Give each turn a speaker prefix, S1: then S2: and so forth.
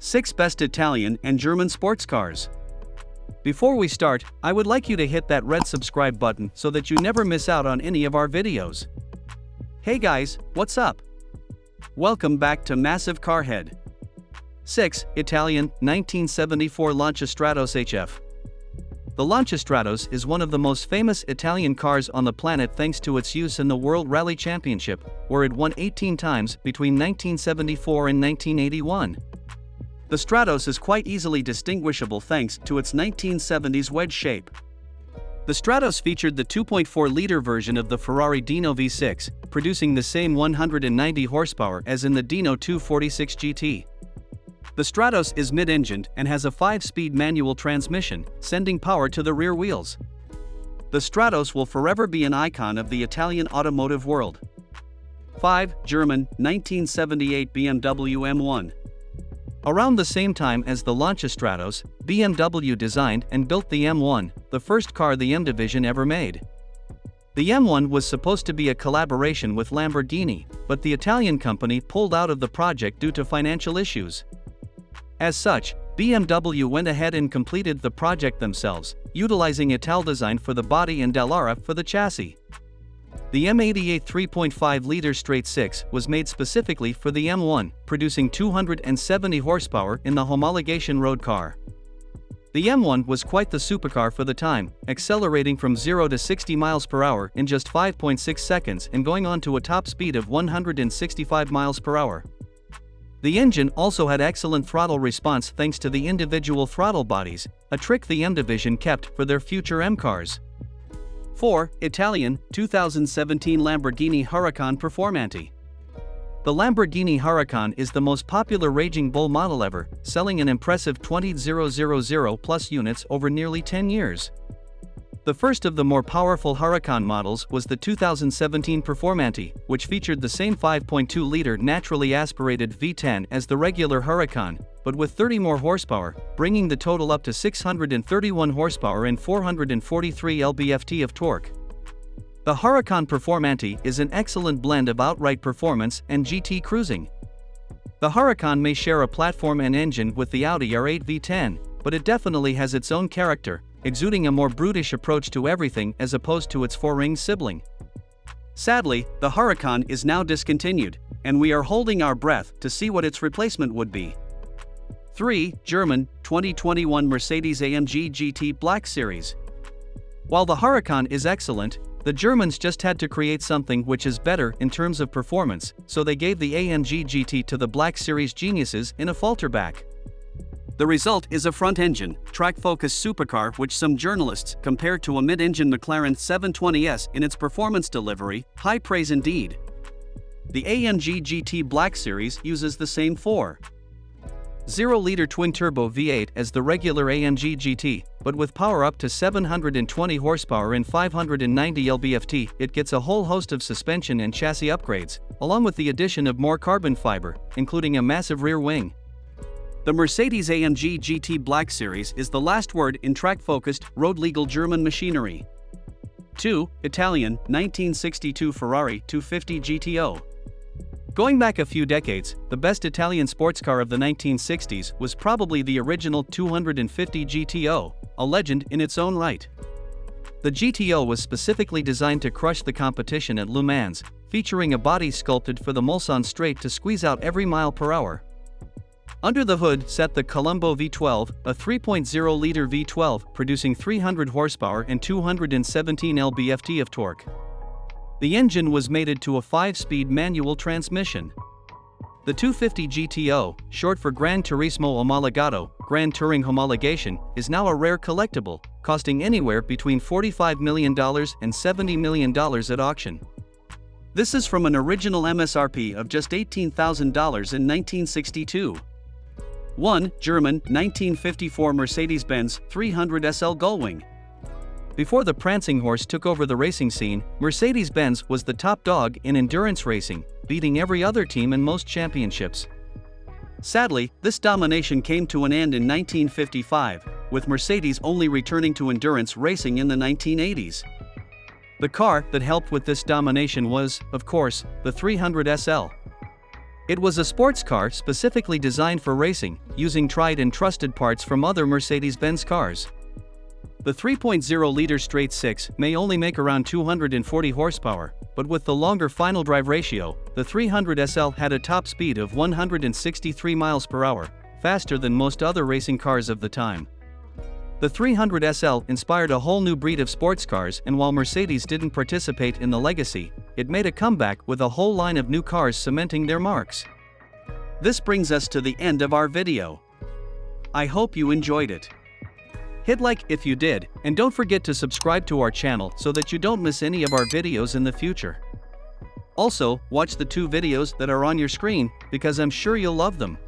S1: 6 Best Italian and German Sports Cars. Before we start, I would like you to hit that red subscribe button so that you never miss out on any of our videos. Hey guys, what's up? Welcome back to Massive Carhead. 6. Italian, 1974 Lancia Stratos HF. The Lancia Stratos is one of the most famous Italian cars on the planet thanks to its use in the World Rally Championship, where it won 18 times between 1974 and 1981. The Stratos is quite easily distinguishable thanks to its 1970s wedge shape. The Stratos featured the 2.4-liter version of the Ferrari Dino V6, producing the same 190 horsepower as in the Dino 246 GT. The Stratos is mid-engined and has a 5-speed manual transmission, sending power to the rear wheels. The Stratos will forever be an icon of the Italian automotive world. 5. German, 1978 BMW M1. Around the same time as the Lancia Stratos, BMW designed and built the M1, the first car the M division ever made. The M1 was supposed to be a collaboration with Lamborghini, but the Italian company pulled out of the project due to financial issues. As such, BMW went ahead and completed the project themselves, utilizing Italdesign for the body and Dallara for the chassis. The M88 3.5-liter straight-six was made specifically for the M1, producing 270 horsepower in the homologation road car. The M1 was quite the supercar for the time, accelerating from 0 to 60 miles per hour in just 5.6 seconds and going on to a top speed of 165 miles per hour. The engine also had excellent throttle response thanks to the individual throttle bodies, a trick the M division kept for their future M cars. 4. Italian, 2017 Lamborghini Huracan Performante. The Lamborghini Huracan is the most popular Raging Bull model ever, selling an impressive 20,000 plus units over nearly 10 years. The first of the more powerful Huracan models was the 2017 Performante, which featured the same 5.2-liter naturally aspirated V10 as the regular Huracan, but with 30 more horsepower, bringing the total up to 631 horsepower and 443 lb-ft of torque. The Huracan Performante is an excellent blend of outright performance and GT cruising. The Huracan may share a platform and engine with the Audi R8 V10, but it definitely has its own character, exuding a more brutish approach to everything as opposed to its four-ring sibling. Sadly, the Huracan is now discontinued, and we are holding our breath to see what its replacement would be. 3. German, 2021 Mercedes-AMG GT Black Series. While the Huracan is excellent, the Germans just had to create something which is better in terms of performance, so they gave the AMG GT to the Black Series geniuses in a falterback. The result is a front-engine, track-focused supercar which some journalists compared to a mid-engine McLaren 720S in its performance delivery, high praise indeed. The AMG GT Black Series uses the same 4.0-liter twin-turbo V8 as the regular AMG GT, but with power up to 720 horsepower and 590 lb-ft, it gets a whole host of suspension and chassis upgrades, along with the addition of more carbon fiber, including a massive rear wing. The Mercedes-AMG GT Black Series is the last word in track-focused, road-legal German machinery. 2. Italian, 1962 Ferrari 250 GTO. Going back a few decades, the best Italian sports car of the 1960s was probably the original 250 GTO, a legend in its own right. The GTO was specifically designed to crush the competition at Le Mans, featuring a body sculpted for the Mulsanne straight to squeeze out every mile per hour. Under the hood sat the Colombo V12, a 3.0-liter V12 producing 300 horsepower and 217 lb-ft of torque. The engine was mated to a 5-speed manual transmission. The 250 GTO, short for Gran Turismo Omologato, Grand Touring Homologation, is now a rare collectible, costing anywhere between $45 million and $70 million at auction. This is from an original MSRP of just $18,000 in 1962. 1. German, 1954 Mercedes-Benz 300 SL Gullwing. Before the prancing horse took over the racing scene, Mercedes-Benz was the top dog in endurance racing, beating every other team in most championships. Sadly, this domination came to an end in 1955, with Mercedes only returning to endurance racing in the 1980s. The car that helped with this domination was, of course, the 300 SL. It was a sports car specifically designed for racing, using tried and trusted parts from other Mercedes-Benz cars. The 3.0-liter straight-six may only make around 240 horsepower, but with the longer final drive ratio, the 300 SL had a top speed of 163 miles per hour, faster than most other racing cars of the time. The 300 SL inspired a whole new breed of sports cars, and while Mercedes didn't participate in the legacy, it made a comeback with a whole line of new cars cementing their marks. This brings us to the end of our video. I hope you enjoyed it. Hit like if you did, and don't forget to subscribe to our channel so that you don't miss any of our videos in the future. Also, watch the 2 videos that are on your screen, because I'm sure you'll love them.